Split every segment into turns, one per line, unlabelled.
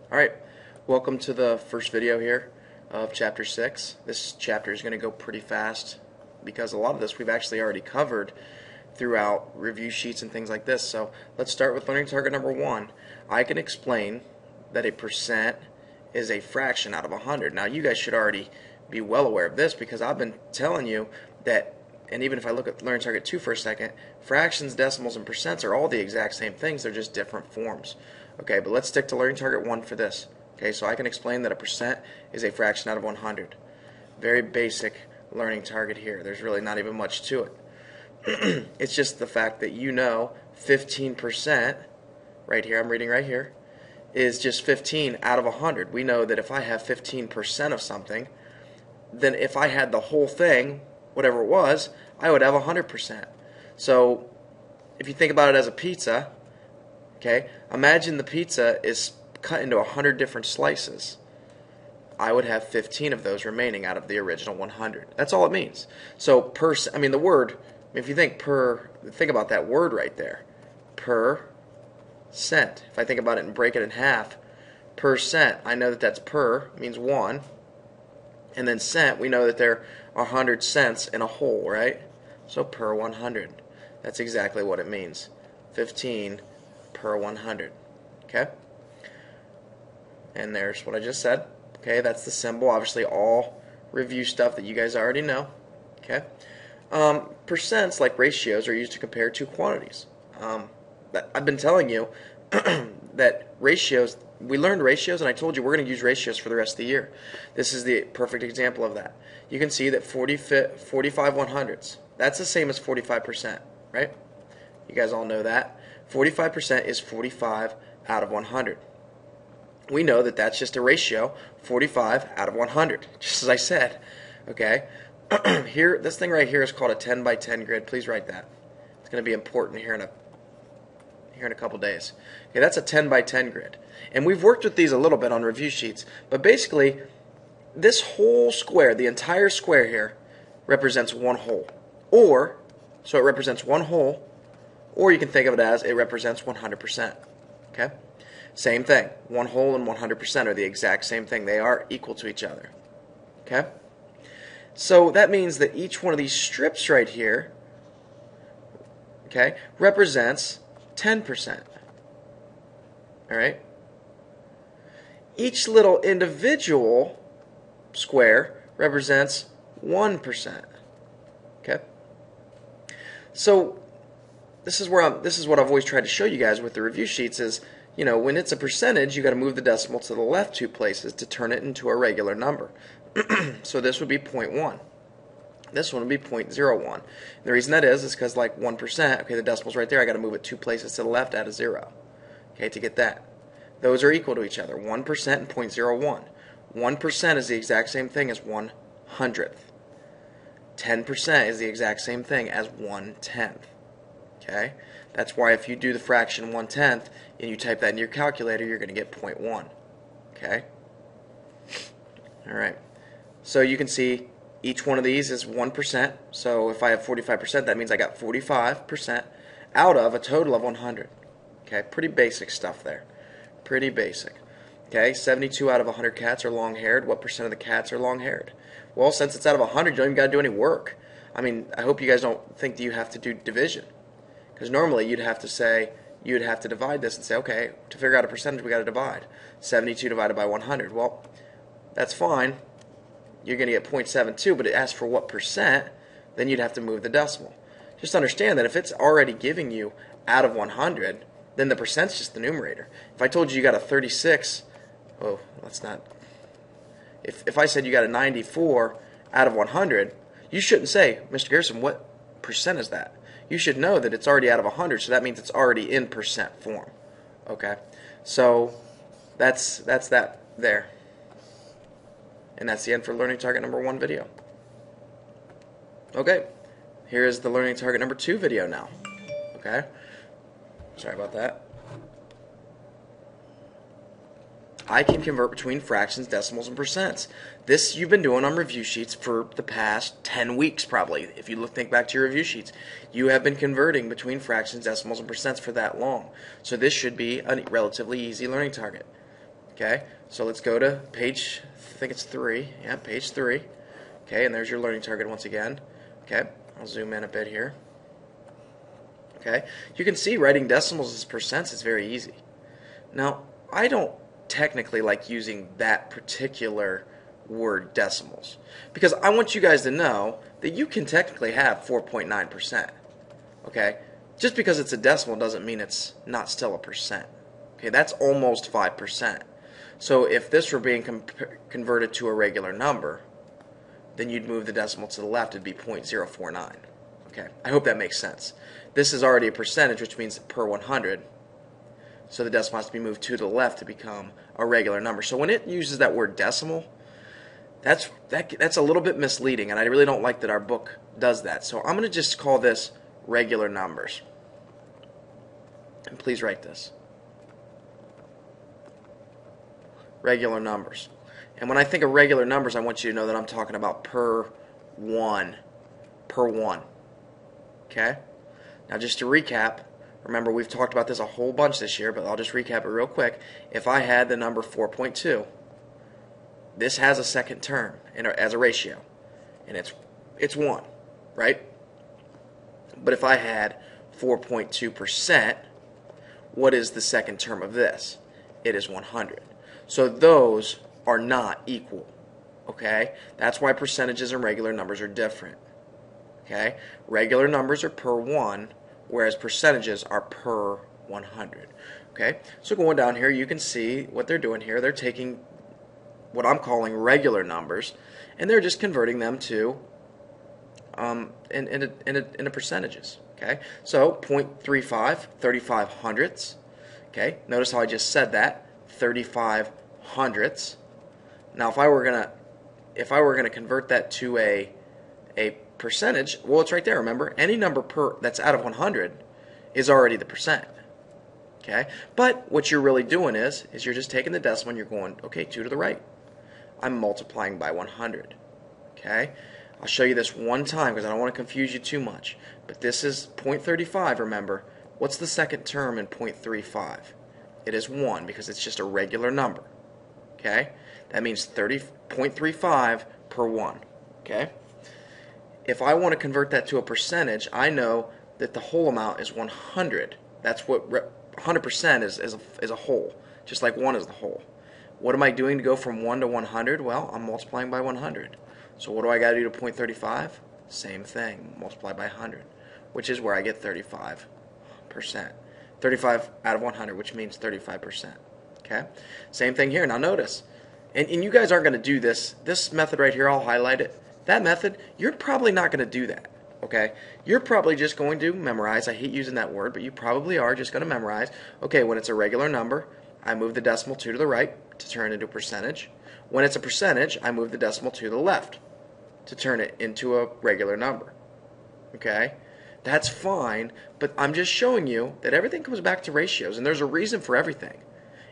Alright, welcome to the first video here of Chapter 6. This chapter is going to go pretty fast because a lot of this we've actually already covered throughout review sheets and things like this. So let's start with learning target number 1. I can explain that a percent is a fraction out of 100. Now you guys should already be well aware of this because I've been telling you that, and even if I look at learning target 2 for a second, fractions, decimals, and percents are all the exact same things, they're just different forms. Okay, but let's stick to learning target 1 for this. Okay, so I can explain that a percent is a fraction out of 100. Very basic learning target here. There's really not even much to it. It's just the fact that you know 15%, right here, I'm reading right here, is just 15 out of 100. We know that if I have 15% of something, then if I had the whole thing, whatever it was, I would have 100%. So if you think about it as a pizza, okay, imagine the pizza is cut into 100 different slices. I would have 15 of those remaining out of the original 100. That's all it means. So the word, if you think about that word right there, percent. If I think about it and break it in half, percent, I know that that's per, means 1, and then cent, we know that there are 100 cents in a whole, right? So per 100. That's exactly what it means. 15 per 100. Okay? And there's what I just said. Okay, that's the symbol. Obviously all review stuff that you guys already know. Okay? Percents, like ratios, are used to compare two quantities. I've been telling you that ratios, we learned ratios, and I told you we're going to use ratios for the rest of the year. This is the perfect example of that. You can see that 45 100ths, that's the same as 45%, right? You guys all know that. 45% is 45 out of 100. We know that that's just a ratio, 45 out of 100, just as I said. Okay? Here, this thing right here is called a 10 by 10 grid. Please write that. It's going to be important here in a couple days. Okay, that's a 10 by 10 grid. And we've worked with these a little bit on review sheets, but basically this whole square, the entire square here, represents one whole. So it represents one whole, or you can think of it as it represents 100%. Okay? Same thing. One whole and 100% are the exact same thing. They are equal to each other. Okay? So that means that each one of these strips right here, okay, represents 10%. All right? Each little individual square represents 1%. Okay? So this is what I've always tried to show you guys with the review sheets is, you know, when it's a percentage, you got to move the decimal to the left 2 places to turn it into a regular number. So this would be 0.1. This one would be 0.01. The reason that is because like 1%, okay, the decimal's right there, I got to move it 2 places to the left, add a 0. Okay, to get that. Those are equal to each other, 1% and 0.01. 1% is the exact same thing as 1/100th. 10% is the exact same thing as 1/10th. Okay? That's why if you do the fraction 1/10th and you type that into your calculator, you're going to get 0.1. Okay? Alright. So you can see each one of these is 1%. So if I have 45%, that means I got 45% out of a total of 100. Okay? Pretty basic stuff there. Pretty basic. Okay? 72 out of 100 cats are long-haired. What percent of the cats are long-haired? Well, since it's out of 100, you don't even got to do any work. I mean, I hope you guys don't think that you have to do division. Because normally you'd have to divide this and say, okay, to figure out a percentage, we got to divide. 72 divided by 100. Well, that's fine. You're going to get 0.72, but it asks for what percent, then you'd have to move the decimal. Just understand that if it's already giving you out of 100, then the percent's just the numerator. If I told you got a 36, oh, let's not. If I said you got a 94 out of 100, you shouldn't say, Mr. Garrison, what percent is that? You should know that it's already out of 100, so that means it's already in percent form. Okay? So that's that there. And that's the end for learning target number 1 video. Okay. Here is the learning target number 2 video now. Okay? Sorry about that. I can convert between fractions, decimals, and percents. This you've been doing on review sheets for the past 10 weeks probably. If you think back to your review sheets, you have been converting between fractions, decimals, and percents for that long. So this should be a relatively easy learning target. Okay, so let's go to page, I think it's 3. Yeah, page 3. Okay, and there's your learning target once again. Okay, I'll zoom in a bit here. Okay, you can see writing decimals as percents is very easy. Now, I don't technically like using that particular word, decimals, because I want you guys to know that you can technically have 4.9%. Okay, just because it's a decimal doesn't mean it's not still a percent. Okay, that's almost 5%. So if this were being converted to a regular number, then you'd move the decimal to the left, it'd be 0.049. Okay, I hope that makes sense. This is already a percentage, which means per 100. So the decimal has to be moved to the left to become a regular number. So when it uses that word decimal, that's a little bit misleading, and I really don't like that our book does that. So I'm going to just call this regular numbers. And please write this. Regular numbers. And when I think of regular numbers, I want you to know that I'm talking about per one. Per one. Okay? Now just to recap, remember we've talked about this a whole bunch this year, but I'll just recap it real quick. If I had the number 4.2, this has a second term as a ratio, and it's 1, right? But if I had 4.2%, what is the second term of this? It is 100. So those are not equal, okay? That's why percentages and regular numbers are different, okay? Regular numbers are per 1, whereas percentages are per 100, okay? So going down here, you can see what they're doing here. They're taking what I'm calling regular numbers, and they're just converting them to into percentages, okay? So 0.35, 35 hundredths, okay? Notice how I just said that, 35 hundredths. Now if I were gonna convert that to a percentage, well, it's right there. Remember, any number that's out of 100 is already the percent. Okay, but what you're really doing is you're just taking the decimal and you're going, okay, 2 to the right. I'm multiplying by 100. Okay, I'll show you this one time because I don't want to confuse you too much. But this is 0.35. Remember, what's the second term in 0.35? It is 1 because it's just a regular number. Okay, that means 0.35 per 1. Okay. If I want to convert that to a percentage, I know that the whole amount is 100. That's what 100% is a whole, just like 1 is the whole. What am I doing to go from 1 to 100? Well, I'm multiplying by 100. So what do I got to do to 0.35? Same thing, multiply by 100, which is where I get 35%. 35 out of 100, which means 35%. Okay? Same thing here. Now notice, and you guys aren't going to do this method right here, I'll highlight it. That method, you're probably not going to do that, okay? You're probably just going to memorize. I hate using that word, but you probably are just going to memorize. Okay, when it's a regular number, I move the decimal 2 to the right to turn it into a percentage. When it's a percentage, I move the decimal to the left to turn it into a regular number, okay? That's fine, but I'm just showing you that everything comes back to ratios, and there's a reason for everything.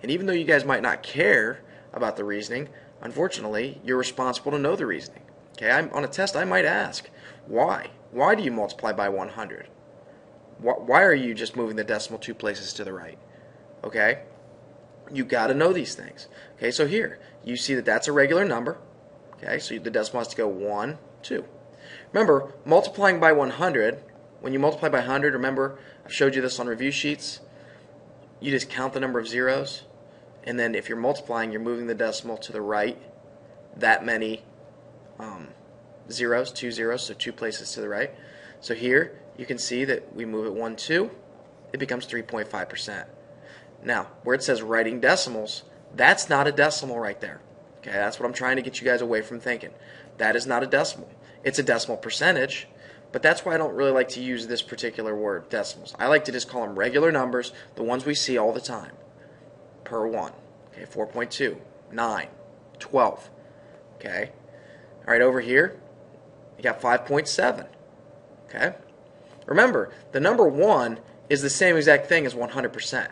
And even though you guys might not care about the reasoning, unfortunately, you're responsible to know the reasoning. Okay, on a test I might ask, why? Why do you multiply by 100? Why are you just moving the decimal 2 places to the right? Okay, you got to know these things. Okay, so here, you see that that's a regular number. Okay, so the decimal has to go 1, 2. Remember, multiplying by 100, when you multiply by 100, remember, I've showed you this on review sheets, you just count the number of zeros, and then if you're multiplying, you're moving the decimal to the right that many zeros, 2 zeros, so 2 places to the right. So here you can see that we move it 1, 2, it becomes 3.5%. Now, where it says writing decimals, that's not a decimal right there. Okay, that's what I'm trying to get you guys away from thinking. That is not a decimal. It's a decimal percentage, but that's why I don't really like to use this particular word, decimals. I like to just call them regular numbers, the ones we see all the time, per 1. Okay, 4.2, 9, 12. Okay. All right, over here, you got 5.7. Okay. Remember, the number 1 is the same exact thing as 100%.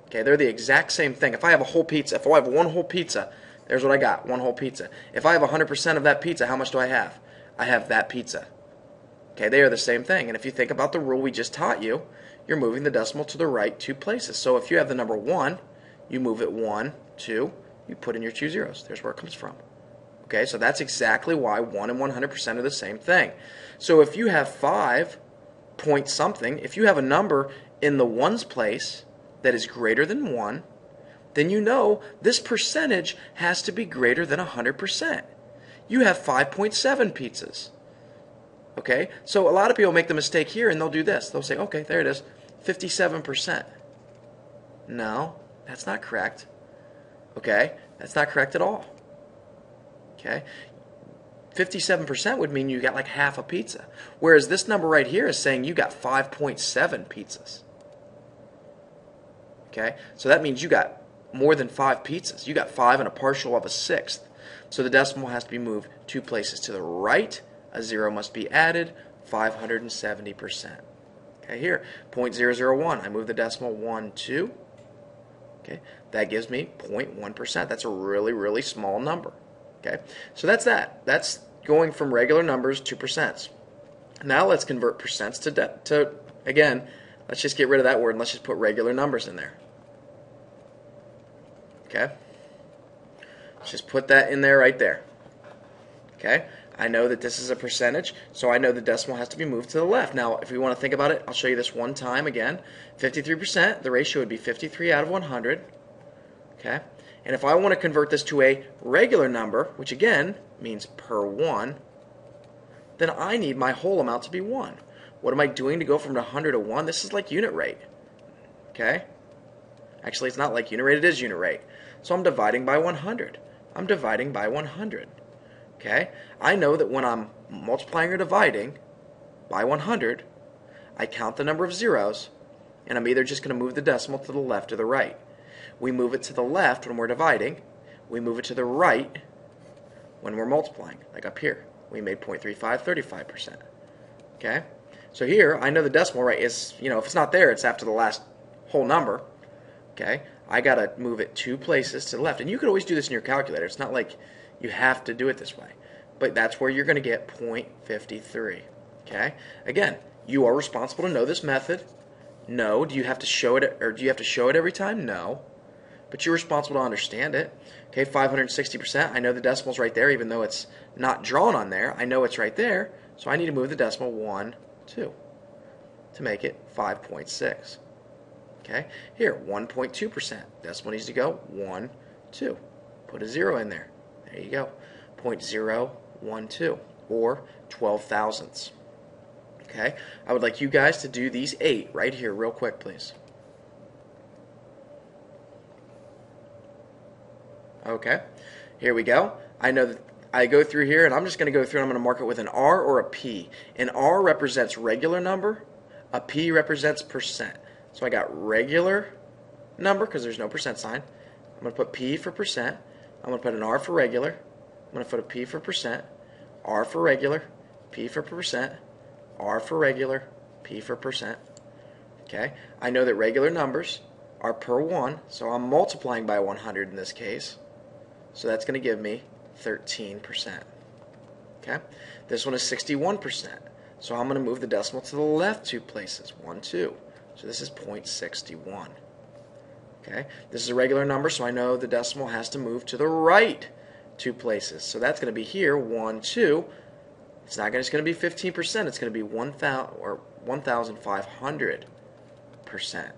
Okay, they're the exact same thing. If I have a whole pizza, if I have one whole pizza, there's what I got, one whole pizza. If I have 100% of that pizza, how much do I have? I have that pizza. Okay, they are the same thing. And if you think about the rule we just taught you, you're moving the decimal to the right 2 places. So if you have the number 1, you move it 1, 2, you put in your 2 zeros. There's where it comes from. Okay, so that's exactly why 1 and 100% are the same thing. So if you have 5 point something, if you have a number in the ones place that is greater than 1, then you know this percentage has to be greater than 100%. You have 5.7 pizzas. Okay, so a lot of people make the mistake here and they'll do this. They'll say, okay, there it is, 57%. No, that's not correct. Okay, that's not correct at all. Okay, 57% would mean you got like half a pizza, whereas this number right here is saying you got 5.7 pizzas. Okay, so that means you got more than 5 pizzas. You got 5 and a partial of a sixth. So the decimal has to be moved 2 places to the right. A 0 must be added, 570%. Okay, here, 0.001. I move the decimal 1, 2. Okay, that gives me 0.1%. That's a really, really small number. Okay, so that's that. That's going from regular numbers to percents. Now let's convert percents to again, let's just get rid of that word and let's just put regular numbers in there. Okay, let's just put that in there right there. Okay, I know that this is a percentage, so I know the decimal has to be moved to the left. Now, if we want to think about it, I'll show you this one time again. 53%, the ratio would be 53 out of 100. Okay, and if I want to convert this to a regular number, which again means per 1, then I need my whole amount to be 1. What am I doing to go from 100 to 1? This is like unit rate. Okay, actually it's not like unit rate, it is unit rate. So I'm dividing by 100. I'm dividing by 100. Okay, I know that when I'm multiplying or dividing by 100, I count the number of zeros, and I'm either just going to move the decimal to the left or the right. We move it to the left when we're dividing. We move it to the right when we're multiplying, like up here. We made 0.35, 35%. Okay, so here I know the decimal right is, if it's not there, it's after the last whole number. Okay, I got to move it 2 places to the left. And you could always do this in your calculator. It's not like you have to do it this way. But that's where you're going to get 0.53. Okay? Again, you are responsible to know this method. No. Do you have to show it, or do you have to show it every time? No. But you're responsible to understand it. Okay, 560%. I know the decimal's right there, even though it's not drawn on there. I know it's right there, so I need to move the decimal 1, 2 to make it 5.6. Okay? Here, 1.2%. Decimal needs to go 1, 2. Put a 0 in there. There you go. 0.012 or 12 thousandths. Okay, I would like you guys to do these 8 right here real quick, please. Okay, here we go. I know that I go through here and I'm just going to go through and I'm going to mark it with an R or a P. An R represents regular number, a P represents percent. So I got regular number because there's no percent sign. I'm going to put P for percent. I'm going to put an R for regular. I'm going to put a P for percent, R for regular, P for percent, R for regular, P for percent. Okay, I know that regular numbers are per 1, so I'm multiplying by 100 in this case. So that's going to give me 13%. Okay, this one is 61%. So I'm going to move the decimal to the left 2 places, 1, 2. So this is 0.61. Okay, this is a regular number, so I know the decimal has to move to the right 2 places. So that's going to be here, 1, 2. It's not just going to be 15%. It's going to be 1,500%.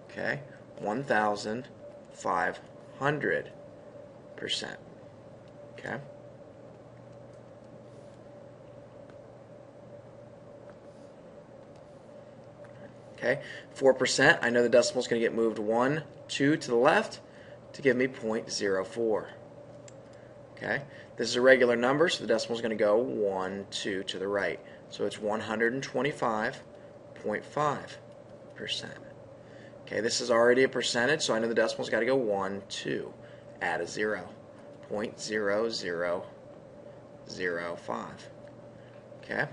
Okay, 1,500%. Okay. Okay, 4%. I know the decimal is going to get moved 1, 2 to the left to give me 0.04. Okay, this is a regular number, so the decimal is going to go 1, 2 to the right. So it's 125.5%. Okay, this is already a percentage, so I know the decimal's got to go 1, 2. Add a 0. 0.0005. Okay,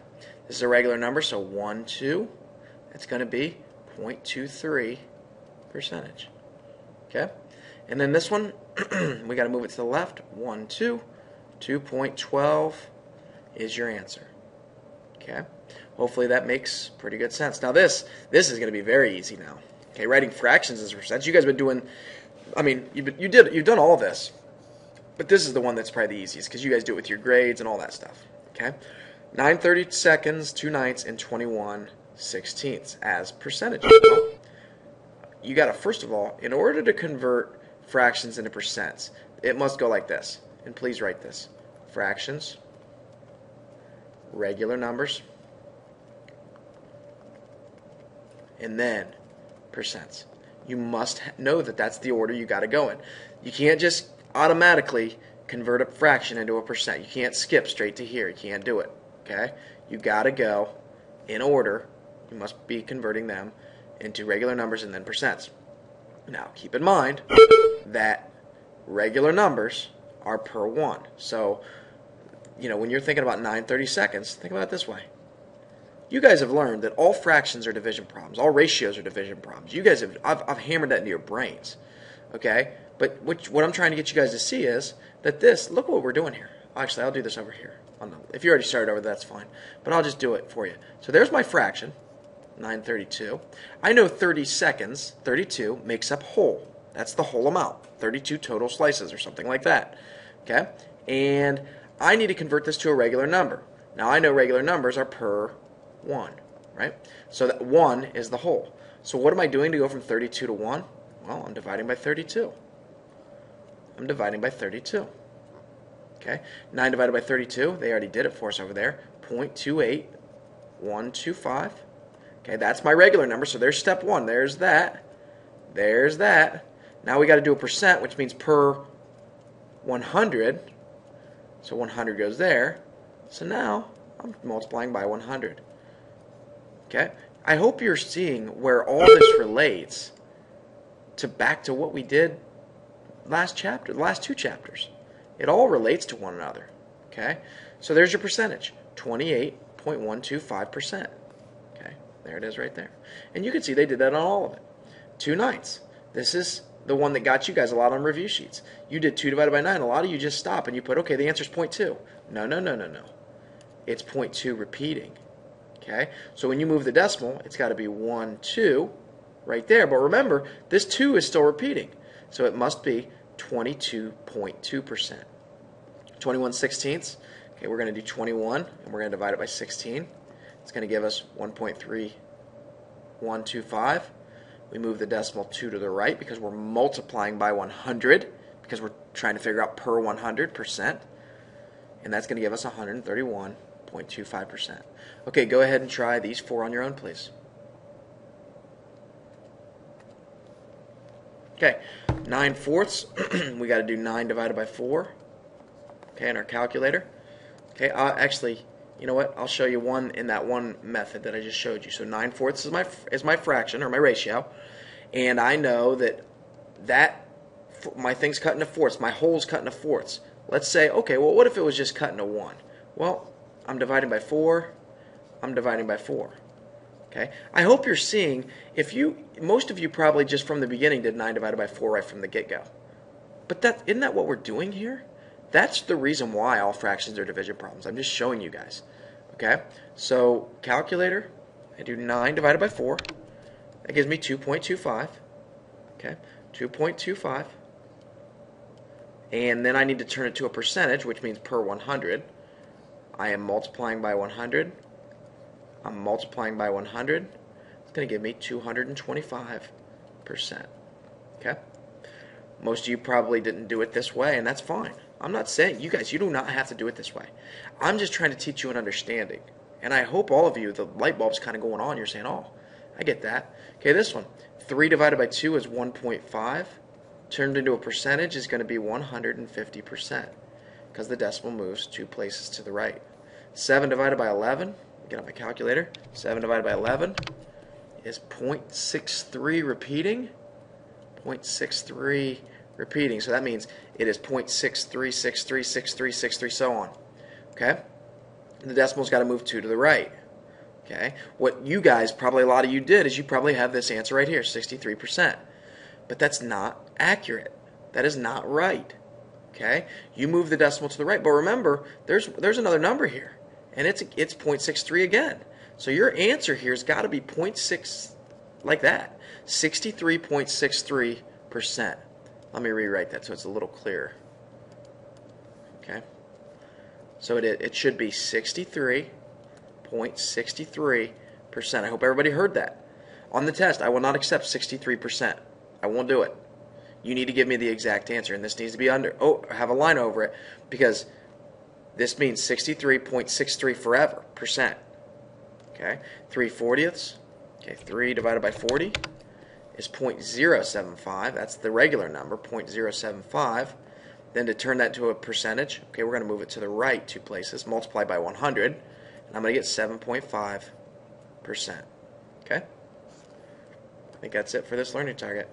this is a regular number, so 1, 2. It's going to be 0.23 percentage. Okay, and then this one, we got to move it to the left. 1, 2. 2.12 is your answer. Okay, hopefully that makes pretty good sense. Now this is going to be very easy now. Okay, writing fractions as a percentage. You guys have been doing I mean, you've done all this, but this is the one that's probably the easiest because you guys do it with your grades and all that stuff. Okay, 9/30 seconds, 2/9 and 21/16 as percentages. Well, you got to, first of all, in order to convert fractions into percents, it must go like this. And please write this: fractions, regular numbers, and then percents. You must know that that's the order you got to go in. You can't just automatically convert a fraction into a percent. You can't skip straight to here. You can't do it. Okay? You got to go in order. You must be converting them into regular numbers and then percents. Now, keep in mind that regular numbers are per 1. So, when you're thinking about 9/30 seconds, think about it this way. You guys have learned that all fractions are division problems. All ratios are division problems. You guys have, I've hammered that into your brains. Okay? But what I'm trying to get you guys to see is that look what we're doing here. Actually, I'll do this over here. If you already started over, that's fine. But I'll just do it for you. So there's my fraction, 9/32. I know 30 seconds, 32, makes up whole. That's the whole amount, 32 total slices or something like that. Okay? And I need to convert this to a regular number. Now, I know regular numbers are per 1, right? So that 1 is the whole. So what am I doing to go from 32 to 1? Well, I'm dividing by 32. I'm dividing by 32. Okay? 9 divided by 32, they already did it for us over there, 0.28125. Okay, that's my regular number, so there's step 1. There's that. There's that. Now we got to do a percent, which means per 100. So 100 goes there. So now I'm multiplying by 100. Okay? I hope you're seeing where all this relates back to what we did last chapter, the last 2 chapters. It all relates to one another. Okay? So there's your percentage, 28.125%. Okay? There it is right there. And you can see they did that on all of it. 2/9. This is the one that got you guys a lot on review sheets. You did 2 divided by 9. A lot of you just stop and you put, okay, the answer is 0.2. No. It's 0.2 repeating. Okay? So when you move the decimal, it's got to be 1, 2 right there. But remember, this 2 is still repeating. So it must be 22.2%. 21/16. Okay, we're going to do 21 and we're going to divide it by 16. It's going to give us 1.3125. We move the decimal 2 to the right because we're multiplying by 100 because we're trying to figure out per 100%. And that's going to give us 131.25%. Okay, go ahead and try these 4 on your own, please. Okay, 9/4. We got to do 9 divided by 4. Okay, in our calculator. Okay, actually, you know what? I'll show you one in that one method that I just showed you. So 9/4 is my fraction or my ratio, and I know that my thing's cut into fourths. My whole's cut into fourths. Let's say, okay, well, what if it was just cut into 1? Well, I'm dividing by 4. I'm dividing by 4. Okay. I hope you're seeing. Most of you probably just from the beginning did 9 divided by 4 right from the get-go. But isn't that what we're doing here? That's the reason why all fractions are division problems. I'm just showing you guys. Okay. So calculator, I do 9 divided by 4. That gives me 2.25. Okay. 2.25. And then I need to turn it to a percentage, which means per 100. I am multiplying by 100. I'm multiplying by 100. It's going to give me 225%. Okay? Most of you probably didn't do it this way, and that's fine. I'm not saying, you guys, you do not have to do it this way. I'm just trying to teach you an understanding. And I hope all of you, the light bulb's kind of going on. You're saying, oh, I get that. Okay, this one. 3 divided by 2 is 1.5. Turned into a percentage is going to be 150% because the decimal moves 2 places to the right. 7 divided by 11, get out my calculator, 7 divided by 11 is 0.63 repeating. 0.63 repeating, so that means it is 0.63636363 so on. Okay? The decimal's got to move 2 to the right. Okay? What you guys, probably a lot of you did, is you probably have this answer right here, 63%. But that's not accurate. That is not right. Okay? You move the decimal to the right, but remember, there's another number here, and it's 0.63 again. So your answer here has got to be 0.6, like that, 63.63%. Let me rewrite that so it's a little clearer. Okay. So it should be 63.63%. I hope everybody heard that. On the test, I will not accept 63%. I won't do it. You need to give me the exact answer, and this needs to be under. Oh, have a line over it, because this means 63.63 forever percent. Okay, 3/40. Okay, 3 divided by 40 is 0.075. That's the regular number, 0.075. Then to turn that to a percentage, okay, we're going to move it to the right 2 places, multiply by 100, and I'm going to get 7.5%. Okay? I think that's it for this learning target.